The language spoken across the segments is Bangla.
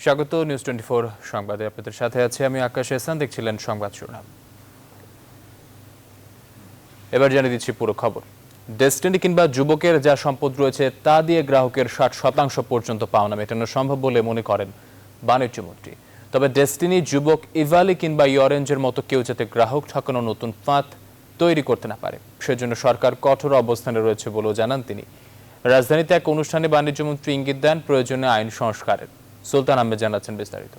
স্বাগত নিউজ 24 সংবাদে আপনাদের সাথে আছে আমি আকাশ এহসান। দেখছিলেন সংবাদ শিরোনাম। এবার জানিয়ে দিচ্ছি পুরো খবর। ডেস্টিনি কিংবা যুবকের যা সম্পদ রয়েছে তা দিয়ে গ্রাহকের 60% পর্যন্ত পাওনা মেটানো সম্ভব বলে মনে করেন বাণিজ্যমন্ত্রী। তবে ডেস্টিনি, যুবক, ইভালি কিংবা ইঅরেঞ্জের মতো কেউ যাতে গ্রাহক ঠকানো নতুন ফাঁদ তৈরি করতে না পারে সেজন্য সরকার কঠোর অবস্থানে রয়েছে বলেও জানান তিনি। রাজধানীতে এক অনুষ্ঠানে বাণিজ্যমন্ত্রী ইঙ্গিত দেন প্রয়োজনে আইন সংস্কারের। সুলতান আহমেদ জানাচ্ছেন বিস্তারিত।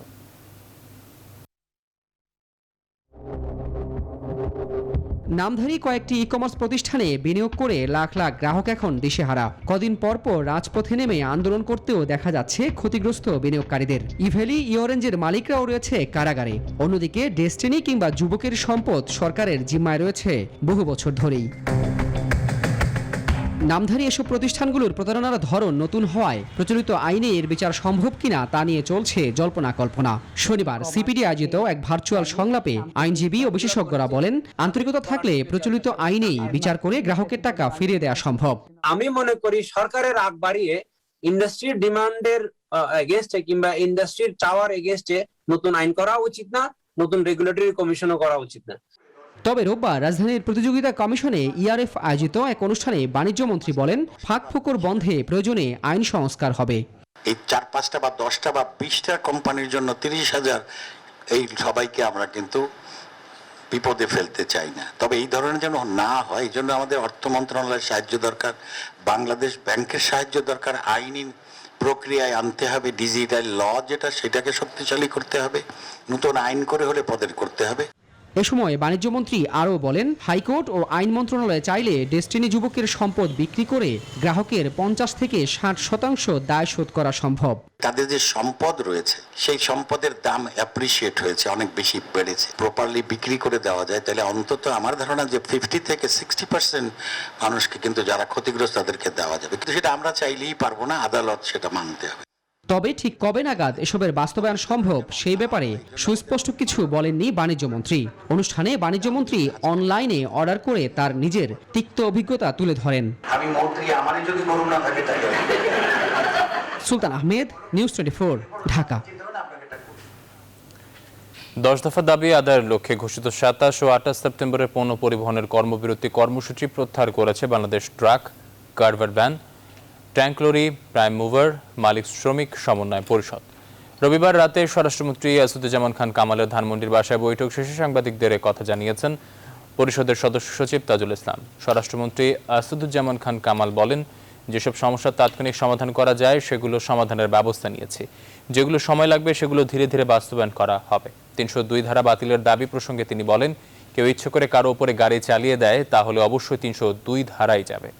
নামধারী কয়েকটি ই-কমার্স প্রতিষ্ঠানে বিনিয়োগ করে লাখ লাখ গ্রাহক এখন দিশেহারা। কদিন পর রাজপথে নেমে আন্দোলন করতেও দেখা যাচ্ছে ক্ষতিগ্রস্ত বিনিয়োগকারীদের। ইভ্যালি, ইঅরেঞ্জের মালিকরাও রয়েছে কারাগারে। অন্যদিকে ডেস্টিনি কিংবা যুবকের সম্পদ সরকারের জিম্মায় রয়েছে বহু বছর ধরেই। নামধারী এসব প্রতিষ্ঠানগুলোর প্রতারণার ধরন নতুন হওয়ায় প্রচলিত আইনে এর বিচার সম্ভব কিনা তা নিয়ে চলছে জল্পনা কল্পনা। শনিবার সিপিডি আয়োজিত এক ভার্চুয়াল সংলাপে আইনজীবী ও বিশেষজ্ঞরা বলেন, আন্তরিকতা থাকলে প্রচলিত আইনেই বিচার করে গ্রাহকের টাকা ফিরিয়ে দেওয়া সম্ভব। আমি মনে করি সরকারের আগ বাড়িয়ে ইন্ডাস্ট্রির ডিমান্ডের এগেইনস্টে কিংবা ইন্ডাস্ট্রির চাওয়ার এগেইনস্টে নতুন আইন করা উচিত না, নতুন রেগুলেটরি কমিশনও করা উচিত না। তবে রোববার রাজধানীর প্রতিযোগিতা কমিশনে ইআরএফ আয়োজিত এক অনুষ্ঠানে বাণিজ্যমন্ত্রী বলেন, ফাঁক ফোকর বন্ধে প্রয়োজনে আইন সংস্কার হবে। এই 4-5টা বা 10টা বা 20টা কোম্পানির জন্য 30,000 এই সবাইকে আমরা কিন্তু বিপদে ফেলতে চাই না। তবে এই ধরনের যেন না হয়, এই জন্য আমাদের অর্থ মন্ত্রণালয়ের সাহায্য দরকার, বাংলাদেশ ব্যাংকের সাহায্য দরকার, আইনি প্রক্রিয়ায় আনতে হবে, ডিজিটাল ল যেটা সেটাকে শক্তিশালী করতে হবে, নতুন আইন করে হলে পদের করতে হবে। এ সময় বাণিজ্যমন্ত্রী আরও বলেন, হাইকোর্ট ও আইন মন্ত্রণালয় চাইলে ডেস্টিনি যুবকের সম্পদ বিক্রি করে গ্রাহকের 50 থেকে 60% দায় শোধ করা সম্ভব। তাদের যে সম্পদ রয়েছে সেই সম্পদের দাম অ্যাপ্রিসিয়েট হয়েছে, অনেক বেশি বেড়েছে। প্রপারলি বিক্রি করে দেওয়া যায় তাহলে অন্তত আমার ধারণা যে 50 থেকে 60% মানুষকে কিন্তু যারা ক্ষতিগ্রস্ত তাদেরকে দেওয়া যাবে। কিন্তু সেটা আমরা চাইলেই পারবো না, আদালত সেটা মানতে হবে। তবে ঠিক কবে নাগাদ এসবের বাস্তবায়ন সম্ভব সেই ব্যাপারে সুস্পষ্ট কিছু বলেননি বাণিজ্যমন্ত্রী। অনুষ্ঠানে বাণিজ্যমন্ত্রী অনলাইনে অর্ডার করে তার নিজের তিক্ত অভিজ্ঞতা তুলে ধরেন। আমি মন্ত্রী, আমারই যদি করুণা থাকে তাই। সুলতান আহমেদ, নিউজ 24, ঢাকা। 10 দফা দাবি আদায়ের লক্ষ্যে ঘোষিত 27 ও 28 সেপ্টেম্বরের পণ্য পরিবহনের কর্মবিরতি কর্মসূচি প্রত্যাহার করেছে Bangladesh truck, covered van, tank lorry, prime mover, মালিক শ্রমিক সমন্বয় পরিষদ। রবিবার রাতে স্বরাষ্ট্রমন্ত্রী আসাদুজ্জামান খান কামালের ধানমন্ডির বাসায় বৈঠক শেষে সাংবাদিকদের কথা জানিয়েছেন পরিষদের সদস্য সচিব তাজুল ইসলাম। স্বরাষ্ট্রমন্ত্রী আসাদুজ্জামান খান কামাল বলেন, যেসব সমস্যার তাৎক্ষণিক সমাধান করা যায় সেগুলো সমাধানের ব্যবস্থা নিয়েছি, যেগুলো সময় লাগবে সেগুলো ধীরে ধীরে বাস্তবায়ন করা হবে। 302 ধারা বাতিলের দাবি প্রসঙ্গে তিনি বলেন, কেউ ইচ্ছে করে কারো উপরে গাড়ি চালিয়ে দেয় তাহলে অবশ্যই 302 ধারাই যাবে।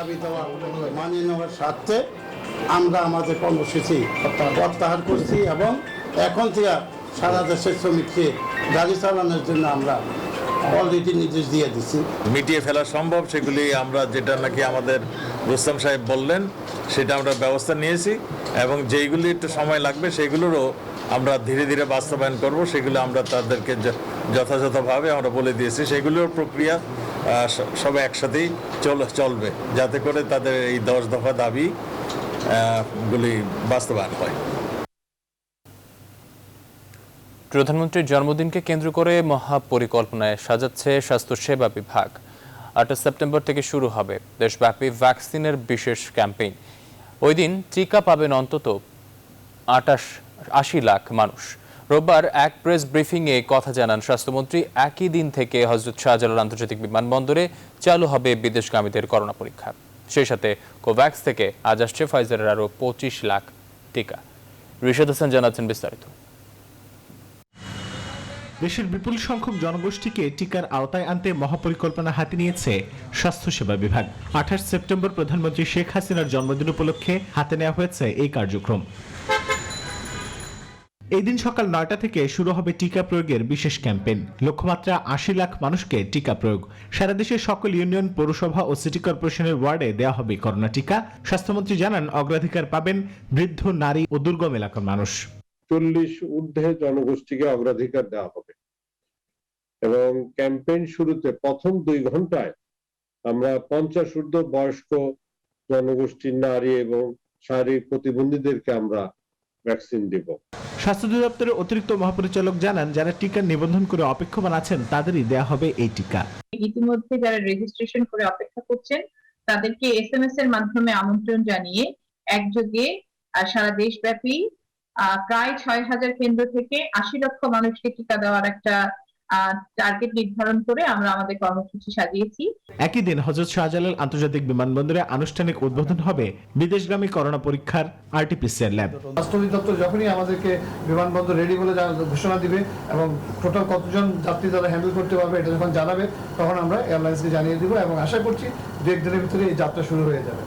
দাবি দেওয়া মানিয়ে নেওয়ার স্বার্থে আমরা আমাদের কর্মসূচি প্রত্যাহার করছি এবং এখন থেকে সারা দেশের শ্রমিককে গাড়ি চালানোর জন্য আমরা অলরেডি নির্দেশ দিয়ে দিচ্ছি। মিটিয়ে ফেলা সম্ভব সেগুলি আমরা, যেটা নাকি আমাদের রুস্তম সাহেব বললেন সেটা আমরা ব্যবস্থা নিয়েছি এবং যেইগুলি একটু সময় লাগবে সেগুলোরও আমরা ধীরে ধীরে বাস্তবায়ন করব। সেগুলো আমরা তাদেরকে যথাযথভাবে আমরা বলে দিয়েছি, সেগুলোর প্রক্রিয়া সবাই একসাথেই চলবে যাতে করে তাদের এই 10 দফা দাবি গুলি বাস্তবায়ন হয়। প্রধানমন্ত্রীর জন্মদিনকে কেন্দ্র করে মহাপরিকল্পনায় সাজাচ্ছে স্বাস্থ্যসেবা বিভাগ। 28 সেপ্টেম্বর থেকে শুরু হবে দেশব্যাপী ভ্যাকসিনের বিশেষ ক্যাম্পেইন। ওই দিন টিকা পাবেন অন্তত 80 লাখ মানুষ। রোববার এক প্রেস ব্রিফিংয়ে কথা জানান স্বাস্থ্যমন্ত্রী, একই দিন থেকে হযরত শাহজালাল আন্তর্জাতিক বিমানবন্দরে চালু হবে বিদেশগামীদের করোনা পরীক্ষা। সেই সাথে কোভ্যাক্স থেকে আজ আসছে ফাইজারের আরও 25 লাখ টিকা। রিশাদ হাসান জানাচ্ছেন বিস্তারিত। দেশের বিপুল সংখ্যক জনগোষ্ঠীকে টিকার আওতায় আনতে মহাপরিকল্পনা হাতে নিয়েছে স্বাস্থ্যসেবা বিভাগ। 28 সেপ্টেম্বর প্রধানমন্ত্রী শেখ হাসিনার জন্মদিন উপলক্ষে হাতে নেওয়া হয়েছে এই কার্যক্রম। এই দিন সকাল 9টা থেকে শুরু হবে টিকা প্রয়োগের বিশেষ ক্যাম্পেইন। লক্ষ্যমাত্রা 80 লাখ মানুষকে টিকা প্রয়োগ। সারা দেশের সকল ইউনিয়ন, পৌরসভা ও সিটি কর্পোরেশনের ওয়ার্ডে দেওয়া হবে করোনা টিকা। স্বাস্থ্যমন্ত্রী জানান, অগ্রাধিকার পাবেন বৃদ্ধ, নারী ও দুর্গম এলাকার মানুষ। 40 ঊর্ধ্বে জনগোষ্ঠীকে অগ্রাধিকার দেওয়া হবে এবং ক্যাম্পেইন শুরুতে প্রথম 2 ঘন্টায় আমরা 50 ঊর্ধ্ব বয়স্ক জনগোষ্ঠীর নারী এবং শারীরিক প্রতিবন্ধীদেরকে আমরা ভ্যাকসিন দেব। স্বাস্থ্য অধিদপ্তরের অতিরিক্ত মহাপরিচালক জানান, যারা টিকা নিবন্ধন করে অপেক্ষমান আছেন তাদেরই দেয়া হবে এই টিকা। ইতিমধ্যে যারা রেজিস্ট্রেশন করে অপেক্ষা করছেন তাদেরকে SMS এর মাধ্যমে আমন্ত্রণ জানিয়ে একযোগে সারা দেশব্যাপী প্রায় 6,000 কেন্দ্র থেকে 80 লক্ষ মানুষকে টিকা দেওয়ার একটা টার্গেট নির্ধারণ করে আমরা আমাদের কর্মসূচি সাজিয়েছি। একই দিন হযরত শাহজালাল আন্তর্জাতিক বিমানবন্দরে আনুষ্ঠানিক উদ্বোধন হবে বিদেশগামী করোনা পরীক্ষার RT-PCR ল্যাব। স্বাস্থ্য অধিদপ্তর যখনই আমাদেরকে বিমানবন্দর রেডি বলে ঘোষণা দিবে এবং টোটাল কতজন যাত্রী তারা হ্যান্ডেল করতে পারবে এটা যখন জানাবে তখন আমরা এয়ারলাইন্সকে জানিয়ে দিব এবং আশা করছি 2-1 দিনের ভিতরে এই যাত্রা শুরু হয়ে যাবে।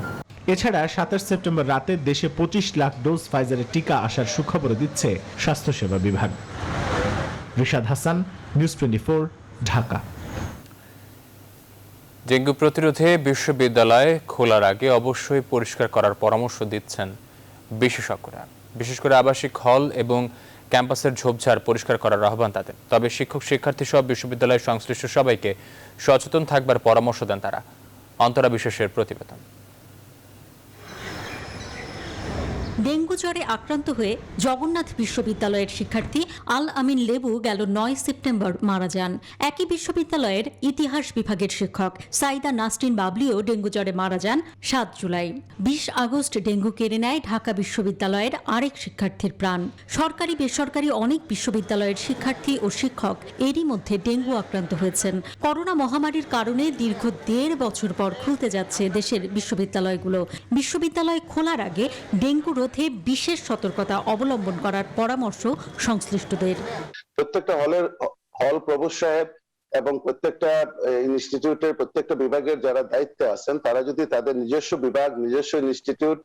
এছাড়া 27 সেপ্টেম্বর রাতে দেশে 25 লাখ ডোজ ফাইজারের টিকা আসার সুখবর দিচ্ছে স্বাস্থ্যসেবা বিভাগ। রিশাদ হাসান, নিউজ 24, ঢাকা। ডেঙ্গু প্রতিরোধে বিশ্ববিদ্যালয় খোলার আগে অবশ্যই পরিষ্কার করার পরামর্শ দিচ্ছেন বিশেষজ্ঞরা। বিশেষ করে আবাসিক হল এবং ক্যাম্পাসের ঝোপঝাড় পরিষ্কার করার আহ্বান তাদের। তবে শিক্ষক শিক্ষার্থী সহ বিশ্ববিদ্যালয়ের সংশ্লিষ্ট সবাইকে সচেতন থাকবার পরামর্শ দেন তারা। অন্তরা বিশেষের প্রতিবেদন। ডেঙ্গু জ্বরে আক্রান্ত হয়ে জগন্নাথ বিশ্ববিদ্যালয়ের শিক্ষার্থী আল আমিন লেবু গেল 9 সেপ্টেম্বর মারা যান। একই বিশ্ববিদ্যালয়ের ইতিহাস বিভাগের শিক্ষক সাইদা নাসরিন বাবলিও ডেঙ্গু জ্বরে মারা যান 7 জুলাই। 20 আগস্ট ডেঙ্গু কেড়ে নেয় ঢাকা বিশ্ববিদ্যালয়ের আরেক শিক্ষার্থীর প্রাণ। সরকারি বেসরকারি অনেক বিশ্ববিদ্যালয়ের শিক্ষার্থী ও শিক্ষক এরই মধ্যে ডেঙ্গু আক্রান্ত হয়েছেন। করোনা মহামারীর কারণে দীর্ঘ 1.5 বছর পর খুলতে যাচ্ছে দেশের বিশ্ববিদ্যালয়গুলো। বিশ্ববিদ্যালয় খোলার আগে ডেঙ্গু রোধে বিশেষ সতর্কতা অবলম্বন করার পরামর্শ সংশ্লিষ্টদের। প্রত্যেকটা হল প্রভোস্ট সাহেব এবং প্রত্যেকটা ইনস্টিটিউটের প্রত্যেকটা বিভাগের যারা দায়িত্বে আছেন তারা যদি তাদের নিজস্ব বিভাগ, নিজস্ব ইনস্টিটিউট,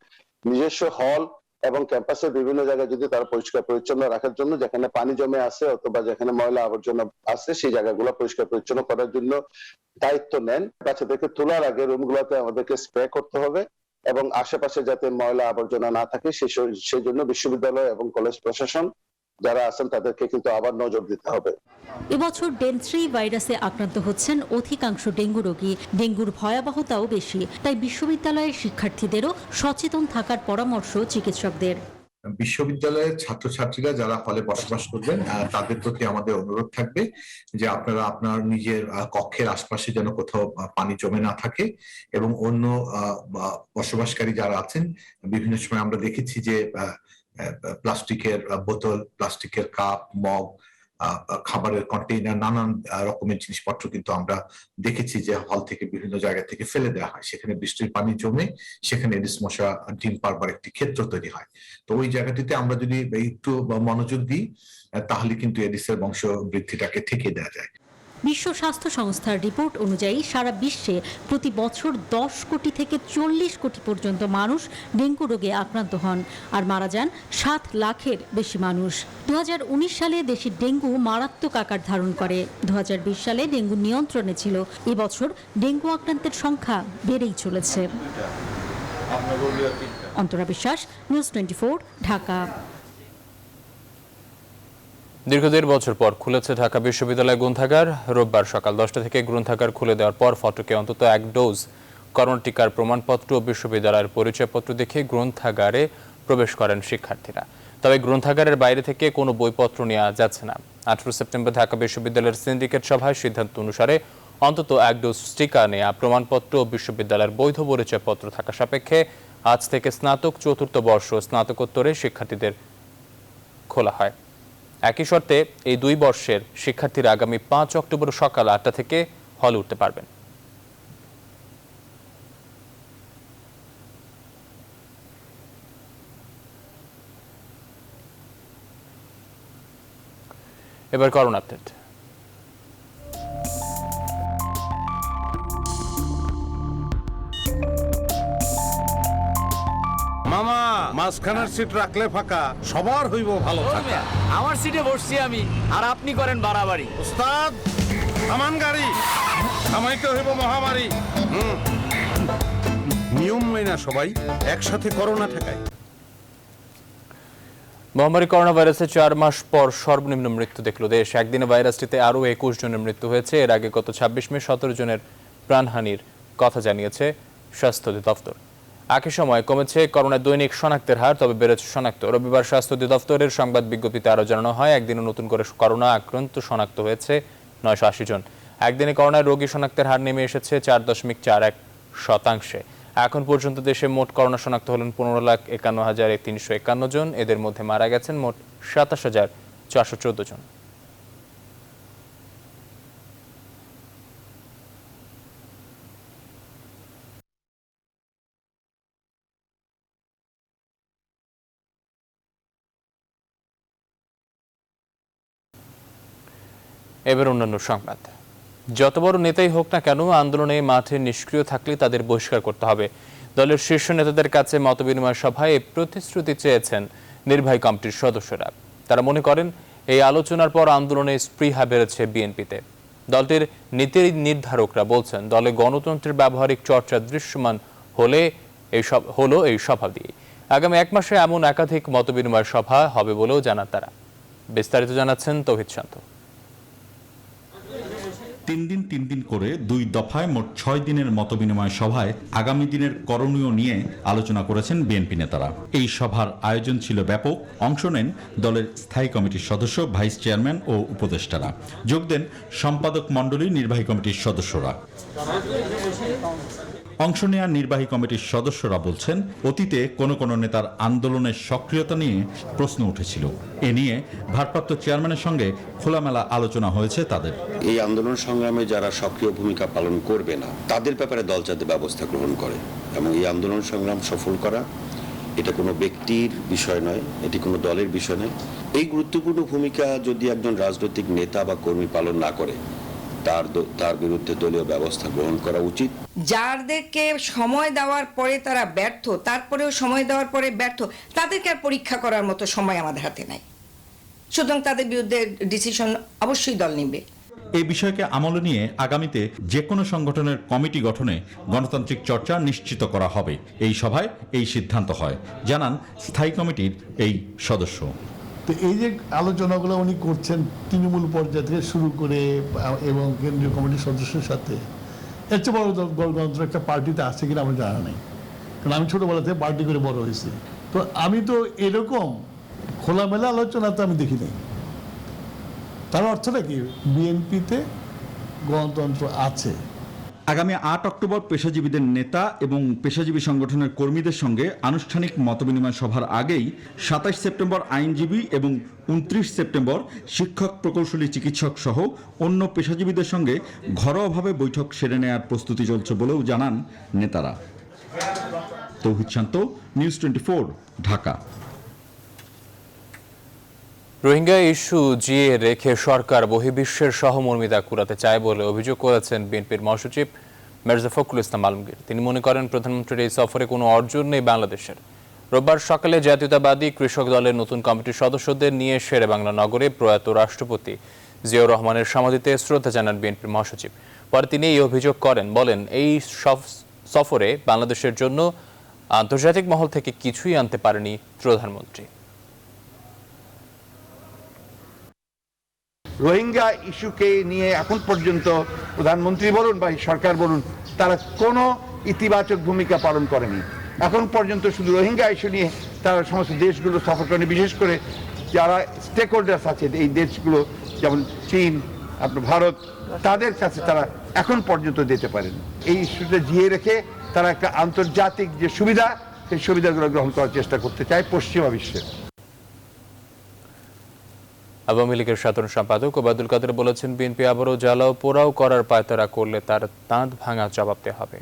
নিজস্ব হল এবং ক্যাম্পাসের বিভিন্ন জায়গায় যদি তারা পরিষ্কার পরিচ্ছন্ন রাখার জন্য, যেখানে পানি জমে আছে অথবা যেখানে ময়লা আবর্জনা আছে সেই জায়গাগুলো পরিষ্কার পরিচ্ছন্ন করার জন্য দায়িত্ব নেন। বাচ্চাদেরকে তোলার আগে রুমগুলোতে আমাদেরকে স্প্রে করতে হবে এবং আশেপাশে যাতে ময়লা আবর্জনা না থাকে সেই জন্য বিশ্ববিদ্যালয় এবং কলেজ প্রশাসন যারা আছেন তাদেরকে কিন্তু আবার নজর দিতে হবে। এবছর ডেন3 ভাইরাসে আক্রান্ত হচ্ছেন অধিকাংশ ডেঙ্গু রোগী। ডেঙ্গুর ভয়াবহতাও বেশি, তাই বিশ্ববিদ্যালয়ের শিক্ষার্থীদেরও সচেতন থাকার পরামর্শ চিকিৎসকদের। বিশ্ববিদ্যালয়ের ছাত্রছাত্রীরা যারা হলে বসবাস করবেন তাদের প্রতি আমাদের অনুরোধ থাকবে যে আপনারা আপনার নিজের কক্ষের আশপাশে যেন কোথাও পানি জমে না থাকে এবং অন্য বসবাসকারী যারা আছেন, বিভিন্ন সময় আমরা দেখেছি যে প্লাস্টিকের বোতল, প্লাস্টিকের কাপ, মগ, খাবারের কন্টেইনার, নানান রকমের জিনিসপত্র কিন্তু আমরা দেখেছি যে হল থেকে বিভিন্ন জায়গা থেকে ফেলে দেওয়া হয়। সেখানে বৃষ্টির পানি জমে সেখানে এডিস মশা ডিম পারবার একটি ক্ষেত্র তৈরি হয়। তো ওই জায়গাটিতে আমরা যদি একটু মনোযোগ দিই তাহলে কিন্তু এডিসের বংশ বৃদ্ধিটাকে ঠেকিয়ে দেওয়া যায়। বিশ্ব স্বাস্থ্য সংস্থার রিপোর্ট অনুযায়ী সারা বিশ্বে প্রতি বছর 10 কোটি থেকে 40 কোটি পর্যন্ত মানুষ ডেঙ্গু রোগে আক্রান্ত হন আর মারা যান 7 লাখের বেশি মানুষ। 2019 সালে দেশে ডেঙ্গু মারাত্মক আকার ধারণ করে। 2020 সালে ডেঙ্গু নিয়ন্ত্রণে ছিল। এবছর ডেঙ্গু আক্রান্তের সংখ্যা বেড়েই চলেছে। অন্তরা বিশ্বাস, নিউজ 24, ঢাকা। দীর্ঘ 1.5 বছর পর খুলেছে ঢাকা বিশ্ববিদ্যালয় গ্রন্থাগার। রোববার সকাল 10টা থেকে গ্রন্থাগার খুলে দেওয়ার পর ফটকে অন্তত 1 ডোজ করোনা টিকার প্রমাণপত্র ও বিশ্ববিদ্যালয়ের পরিচয়পত্র দেখে গ্রন্থাগারে প্রবেশ করেন শিক্ষার্থীরা। তবে গ্রন্থাগারের বাইরে থেকে কোনো বইপত্র নেওয়া যাচ্ছে না। 18 সেপ্টেম্বর ঢাকা বিশ্ববিদ্যালয়ের সিন্ডিকেট সভায় সিদ্ধান্ত অনুসারে অন্তত 1 ডোজ টিকা নেওয়া, প্রমাণপত্র ও বিশ্ববিদ্যালয়ের বৈধ পরিচয়পত্র থাকা সাপেক্ষে আজ থেকে স্নাতক, চতুর্থ বর্ষ, স্নাতকোত্তরের শিক্ষার্থীদের খোলা হয়। একই শর্তে এই 2 বর্ষের শিক্ষার্থীরা আগামী 5 অক্টোবর সকাল 8টা থেকে হলে উঠতে পারবেন। এবার করোনা আপডেট। মামা, মাঝখানের সিট রাখলে ফাঁকা, সবার হইব ভালো থাকা। আমার সিটে বসছি আমি, আর আপনি করেন বাড়াবাড়ি। উস্তাদ, থামান গাড়ি, থামাইতে হইব মহামারী। নিয়ম মেনা সবাই একসাথে করোনা ঠেকায়। মহামারী করোনা ভাইরাসে 4 মাস পর সর্বনিম্ন মৃত্যু দেখল দেশ। একদিনে ভাইরাসটিতে আরও 21 জনের মৃত্যু হয়েছে। এর আগে গত 26 মে 17 জনের প্রাণহানির কথা জানিয়েছে স্বাস্থ্য অধিদপ্তর। একই সময় কমেছে করোনা দৈনিক শনাক্তের হার, তবে বেড়েছে শনাক্ত। রবিবার স্বাস্থ্য অধিদপ্তরের সংবাদ বিজ্ঞপ্তিতে আরও জানানো হয়, একদিনে নতুন করে করোনা আক্রান্ত শনাক্ত হয়েছে 980 জন। একদিনে করোনার রোগী শনাক্তের হার নেমে এসেছে 4.41%। এখন পর্যন্ত দেশে মোট করোনা শনাক্ত হলেন 15,51,351 জন। এদের মধ্যে মারা গেছেন মোট 27,414 জন। এবার অন্যান্য সংবাদ। যত বড় নেতাই হোক না কেন, আন্দোলনে মাঠে নিষ্ক্রিয় থাকলে তাদের বহিষ্কার করতে হবে। দলের শীর্ষ নেতাদের কাছে মতবিনিময় সভায় এই প্রতিশ্রুতি চেয়েছেন নির্বাহী কমিটির সদস্যরা। তারা মনে করেন, এই আলোচনার পর আন্দোলনে স্পৃহা বেড়েছে বিএনপিতে। দলটির নীতি নির্ধারকরা বলছেন, দলে গণতন্ত্রের ব্যবহারিক চর্চা দৃশ্যমান হলো এই সভা দিয়ে। আগামী 1 মাসে এমন একাধিক মতবিনিময় সভা হবে বলেও জানান তারা। বিস্তারিত জানাচ্ছেন তৌহিদ শান্ত। 3 দিন করে 2 দফায় মোট 6 দিনের মতবিনিময় সভায় আগামী দিনের করণীয় নিয়ে আলোচনা করেছেন বিএনপি নেতারা। এই সভার আয়োজন ছিল ব্যাপক। অংশ নেন দলের স্থায়ী কমিটির সদস্য, ভাইস চেয়ারম্যান ও উপদেষ্টারা। যোগ দেন সম্পাদক মণ্ডলী, নির্বাহী কমিটির সদস্যরা। অংশ নেওয়া নির্বাহী কমিটির সদস্যরা বলছেন, অতীতে কোন নেতার আন্দোলনের সক্রিয়তা নিয়ে প্রশ্ন উঠেছিল। এ নিয়ে ভারপ্রাপ্ত চেয়ারম্যানের সঙ্গে খোলামেলা আলোচনা হয়েছে তাদের। এই আন্দোলন সংগ্রামে যারা সক্রিয় ভূমিকা পালন করবে না, তাদের ব্যাপারে দল যাতে ব্যবস্থা গ্রহণ করে এবং এই আন্দোলন সংগ্রাম সফল করা, এটা কোনো ব্যক্তির বিষয় নয়, এটি কোনো দলের বিষয় নয়। এই গুরুত্বপূর্ণ ভূমিকা যদি একজন রাজনৈতিক নেতা বা কর্মী পালন না করে, তার বিরুদ্ধে দলীয় ব্যবস্থা গ্রহণ করা উচিত। যাদেরকে সময় দেওয়ার পরে তারা ব্যর্থ, তারপরেও সময় দেওয়ার পরে ব্যর্থ, তাদেরকে আর পরীক্ষা করার মতো সময় আমাদের হাতে নাই। সুতরাং তাদের বিরুদ্ধে ডিসিশন অবশ্যই দল নেবে। এই বিষয়কে আমলে নিয়ে আগামীতে যে কোনো সংগঠনের কমিটি গঠনে গণতান্ত্রিক চর্চা নিশ্চিত করা হবে। এই সভায় এই সিদ্ধান্ত হয়, জানান স্থায়ী কমিটির এই সদস্য। তো এই যে আলোচনাগুলো উনি করছেন তৃণমূল পর্যায় থেকে শুরু করে এবং কেন্দ্রীয় কমিটির সদস্যের সাথে, এর চেয়ে বড় গণতন্ত্র একটা পার্টিতে আছে কিনা আমার জানা নেই, কারণ আমি ছোটবেলা থেকে পার্টি করে বড় হয়েছি। তো আমি তো এরকম খোলামেলা আলোচনা তো আমি দেখি নাই। তার অর্থটা কি, বিএনপিতে গণতন্ত্র আছে। আগামী 8 অক্টোবর পেশাজীবীদের নেতা এবং পেশাজীবী সংগঠনের কর্মীদের সঙ্গে আনুষ্ঠানিক মতবিনিময় সভার আগেই 27 সেপ্টেম্বর আইনজীবী এবং 29 সেপ্টেম্বর শিক্ষক, প্রকৌশলী, চিকিৎসক সহ অন্য পেশাজীবীদের সঙ্গে ঘরোয়াভাবে বৈঠক সেরে নেওয়ার প্রস্তুতি চলছে বলেও জানান নেতারা। তৌহিদ শান্ত, নিউজ 24, ঢাকা। রোহিঙ্গা ইস্যু জিয়ে রেখে সরকার বহির্বিশ্বের সহমর্মিতা কুড়াতে চায় বলে অভিযোগ করেছেন বিএনপির মহাসচিব মির্জা ফখরুল ইসলাম আলমগীর। তিনি মনে করেন, প্রধানমন্ত্রীর এই সফরে কোনো অর্জন নেই বাংলাদেশের। রোববার সকালে জাতীয়তাবাদী কৃষক দলের নতুন কমিটির সদস্যদের নিয়ে শেরেবাংলা নগরে প্রয়াত রাষ্ট্রপতি জিয়াউর রহমানের সমাধিতে শ্রদ্ধা জানান বিএনপির মহাসচিব। পরে তিনি এই অভিযোগ করেন, বলেন, এই সফরে বাংলাদেশের জন্য আন্তর্জাতিক মহল থেকে কিছুই আনতে পারেনি প্রধানমন্ত্রী। রোহিঙ্গা ইস্যুকে নিয়ে এখন পর্যন্ত প্রধানমন্ত্রী বলুন বা সরকার বলুন, তারা কোনো ইতিবাচক ভূমিকা পালন করেনি। এখন পর্যন্ত শুধু রোহিঙ্গা ইস্যু নিয়ে তারা সমস্ত দেশগুলো সফর করেনি, বিশেষ করে যারা স্টেক হোল্ডার্স আছে এই দেশগুলো, যেমন চীন, আপনার ভারত, তাদের কাছে তারা এখন পর্যন্ত দিতে পারেন। এই ইস্যুটা জিয়ে রেখে তারা একটা আন্তর্জাতিক যে সুবিধা, সেই সুবিধাগুলো গ্রহণ করার চেষ্টা করতে চায় পশ্চিমা বিশ্বে। আওয়ামী লীগের সাধারণ সম্পাদক ওবায়দুল কাদের বলেছেন, বিএনপি আবারও জ্বালাও পোড়াও করার পায়তারা করলে তার তাঁত ভাঙা জবাব দেওয়া হবে।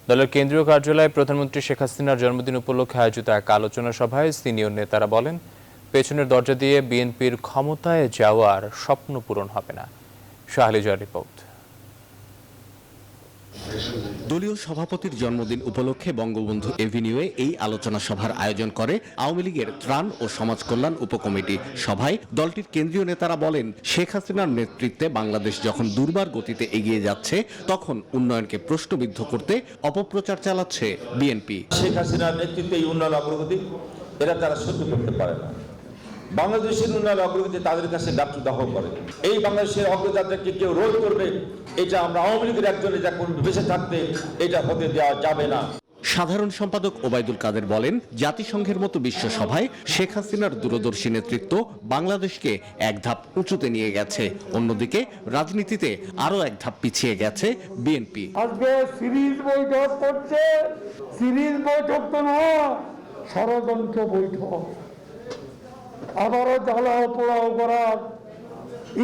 দলের কেন্দ্রীয় কার্যালয়ে প্রধানমন্ত্রী শেখ হাসিনার জন্মদিন উপলক্ষে আয়োজিত এক আলোচনা সভায় সিনিয়র নেতারা বলেন, পেছনের দরজা দিয়ে বিএনপির ক্ষমতায় যাওয়ার স্বপ্ন পূরণ হবে না। শাহলি জয়ের রিপোর্ট। দলীয় সভাপতির জন্মদিন উপলক্ষে বঙ্গবন্ধু এভিনিউয়ে এই আলোচনা সভার আয়োজন করে আওয়ামী লীগের ত্রাণ ও সমাজ কল্যাণ উপকমিটি। সভায় দলটির কেন্দ্রীয় নেতারা বলেন, শেখ হাসিনার নেতৃত্বে বাংলাদেশ যখন দুর্বার গতিতে এগিয়ে যাচ্ছে, তখন উন্নয়নকে প্রশ্নবিদ্ধ করতে অপপ্রচার চালাচ্ছে বিএনপি। শেখ হাসিনার নেতৃত্বে এই উন্নয়ন অগ্রগতি এরা তারা সহ্য করতে পারে না। বাংলাদেশের উন্নয়ন অগ্রগতি তাদের কাছে ডাকদাহ করে। এই বাংলাদেশের অগ্রযাত্রাকে কেউ রোধ করবে, এটা আমরা আওয়ামী লীগের একজনে যা বেঁচে থাকতে এটা হতে দেওয়া যাবে না। সাধারণ সম্পাদক ওবায়দুল কাদের বলেন, জাতিসংঘের মতো বিশ্ব সভায় শেখ হাসিনার দূরদর্শী নেতৃত্ব বাংলাদেশকে এক ধাপ উঁচুতে নিয়ে গেছে। অন্যদিকে রাজনীতিতে আরো এক ধাপ পিছিয়ে গেছে বিএনপি। আজকে সিরিজ বৈঠক করছে, সিরিজ বৈঠক তো নয়, ষড়যন্ত্র বৈঠক। আবারও জ্বালাও পোড়াও করার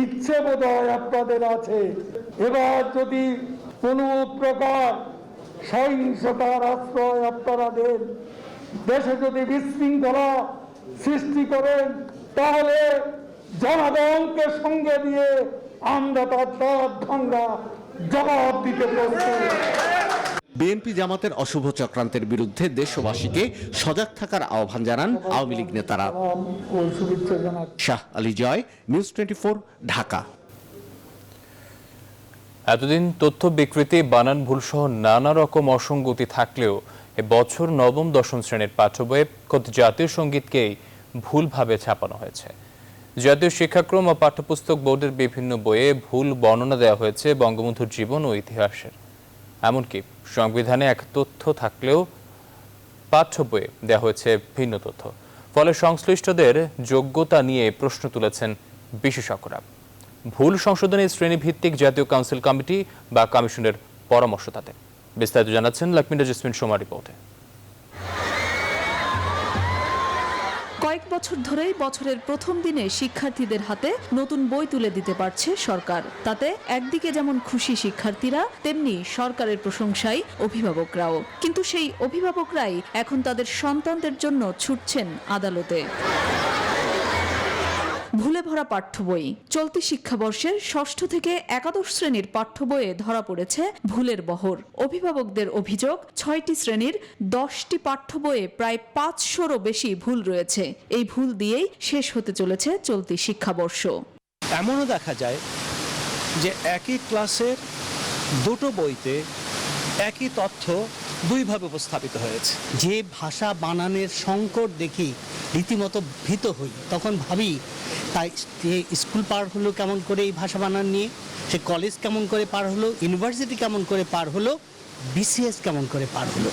ইচ্ছে বোধ হয় আপনাদের আছে। এবার যদি কোনো প্রকার সহিংসতার আশ্রয় আপনারা দেন, দেশে যদি বিশৃঙ্খলা সৃষ্টি করেন, তাহলে জনগণকে সঙ্গে দিয়ে আমরা তার ভাঙ্গা জবাব দিতে প্রস্তুত। বিএনপি জামাতের অশুভ চক্রান্তের বিরুদ্ধে দেশবাসীকে সজাগ থাকার আহ্বান জানান আওয়ামী লীগ নেতারা। শাহ আলী জয়, নিউজ 24, ঢাকা। এতদিন তথ্য বিকৃতি, বানান ভুল সহ নানা রকম অসঙ্গতি থাকলেও এবছর নবম দশম শ্রেণীর পাঠ্য বইয়ে খোদ জাতীয় সঙ্গীতকেই ভুলভাবে ছাপানো হয়েছে। জাতীয় শিক্ষাক্রম ও পাঠ্যপুস্তক বোর্ডের বিভিন্ন বইয়ে ভুল বর্ণনা দেওয়া হয়েছে বঙ্গবন্ধুর জীবন ও ইতিহাসের। এমনকি সংবিধানে এক তথ্য থাকলেও পাঠ্য বইয়ে দেওয়া হয়েছে ভিন্ন তথ্য। ফলে সংশ্লিষ্টদের যোগ্যতা নিয়ে প্রশ্ন তুলেছেন বিশেষজ্ঞরা। ভুল সংশোধনী শ্রেণীভিত্তিক জাতীয় কাউন্সিল কমিটি বা কমিশনের পরামর্শ তাতে। বিস্তারিত জানাচ্ছেন লাকমিনা জেসমিন সোমা রিপোর্টে। কয়েক বছর ধরেই বছরের প্রথম দিনে শিক্ষার্থীদের হাতে নতুন বই তুলে দিতে পারছে সরকার। তাতে একদিকে যেমন খুশি শিক্ষার্থীরা, তেমনি সরকারের প্রশংসায় অভিভাবকরাও। কিন্তু সেই অভিভাবকরাই এখন তাদের সন্তানদের জন্য ছুটছেন আদালতে। ভুলে ভরা পাঠ্য বই। চলতি শিক্ষাবর্ষের ষষ্ঠ থেকে একাদশ শ্রেণীর পাঠ্য বইয়ে ধরা পড়েছে ভুলের বহর। অভিভাবকদের অভিযোগ, 6টি শ্রেণীর 10টি পাঠ্য বইয়ে প্রায় 500রও বেশি ভুল রয়েছে। এই ভুল দিয়েই শেষ হতে চলেছে চলতি শিক্ষাবর্ষ। এমনও দেখা যায় যে একই ক্লাসের দুটো বইতে একই তথ্য দুইভাবে উপস্থাপিত হয়েছে। যে ভাষা বানানের সংকট দেখি রীতিমতো ভীত হই। তখন ভাবি, তাই স্কুল পার হলো কেমন করে এই ভাষা বানান নিয়ে, সে কলেজ কেমন করে পার হলো, ইউনিভার্সিটি কেমন করে পার হলো, বিসিএস কেমন করে পার হলো।